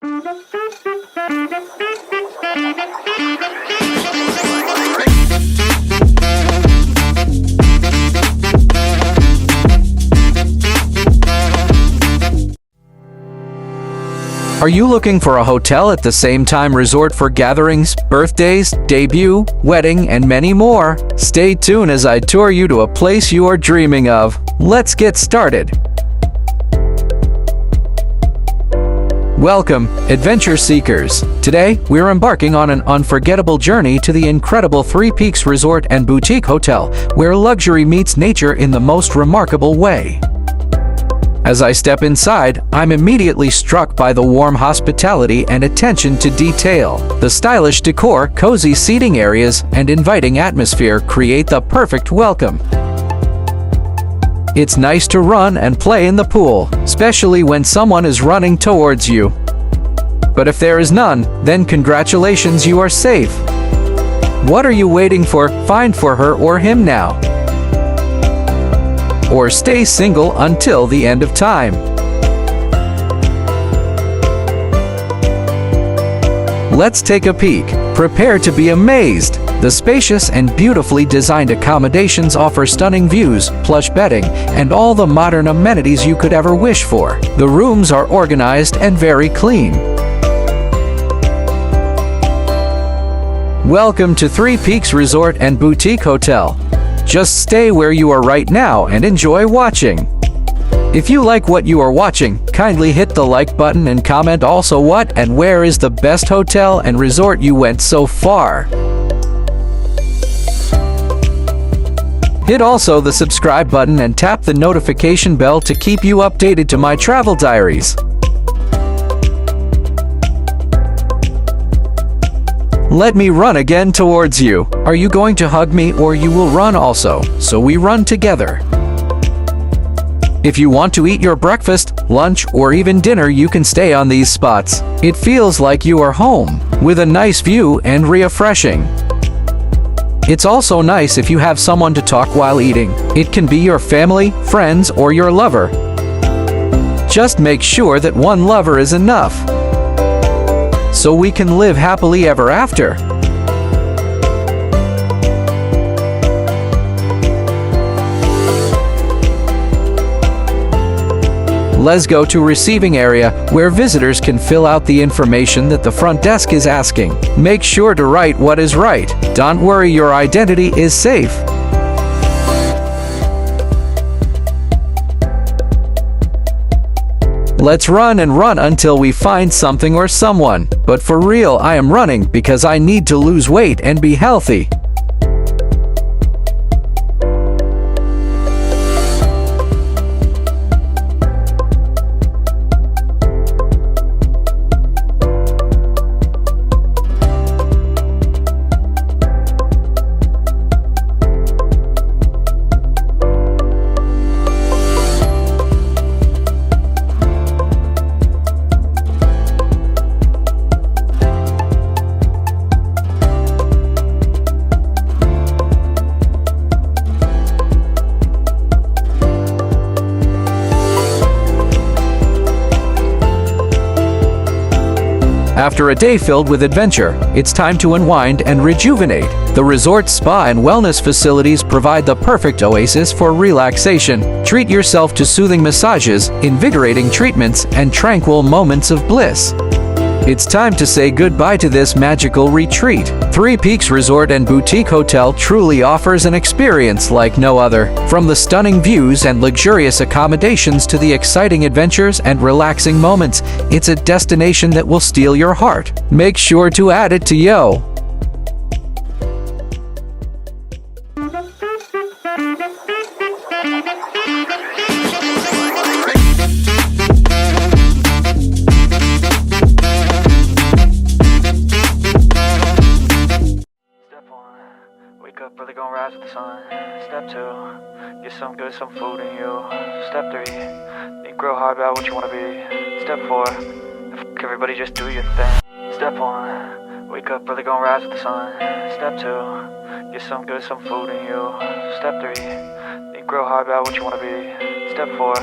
Are you looking for a hotel at the same time resort for gatherings, birthdays, debut, wedding, and many more? Stay tuned as I tour you to a place you are dreaming of. Let's get started. Welcome, adventure seekers. Today, we're embarking on an unforgettable journey to the incredible Three Peaks Resort and Boutique Hotel, where luxury meets nature in the most remarkable way. As I step inside, I'm immediately struck by the warm hospitality and attention to detail. The stylish decor, cozy seating areas, and inviting atmosphere create the perfect welcome. It's nice to run and play in the pool, especially when someone is running towards you. But if there is none, then congratulations, you are safe. What are you waiting for? Find for her or him now. Or stay single until the end of time. Let's take a peek. Prepare to be amazed. The spacious and beautifully designed accommodations offer stunning views, plush bedding, and all the modern amenities you could ever wish for. The rooms are organized and very clean. Welcome to Three Peaks Resort and Boutique Hotel. Just stay where you are right now and enjoy watching. If you like what you are watching, kindly hit the like button and comment also what and where is the best hotel and resort you went so far. Hit also the subscribe button and tap the notification bell to keep you updated to my travel diaries. Let me run again towards you. Are you going to hug me or you will run also? So we run together. If you want to eat your breakfast, lunch, or even dinner, you can stay on these spots. It feels like you are home, with a nice view and refreshing. It's also nice if you have someone to talk while eating. It can be your family, friends, or your lover. Just make sure that one lover is enough, so we can live happily ever after. Let's go to receiving area, where visitors can fill out the information that the front desk is asking. Make sure to write what is right. Don't worry, your identity is safe. Let's run and run until we find something or someone. But for real, I am running because I need to lose weight and be healthy. After a day filled with adventure, it's time to unwind and rejuvenate. The resort's spa and wellness facilities provide the perfect oasis for relaxation. Treat yourself to soothing massages, invigorating treatments, and tranquil moments of bliss. It's time to say goodbye to this magical retreat. Three Peaks Resort and Boutique Hotel truly offers an experience like no other. From the stunning views and luxurious accommodations to the exciting adventures and relaxing moments, it's a destination that will steal your heart. Make sure to add it to Yo. Wake up, really gonna rise with the sun. Step 2, get some good, some food in you. Step 3, think real hard about what you wanna be. Step 4, everybody just do your thing. Step 1, wake up, really gonna rise with the sun. Step 2, get some good, some food in you. Step 3, think real hard about what you wanna be. Step 4,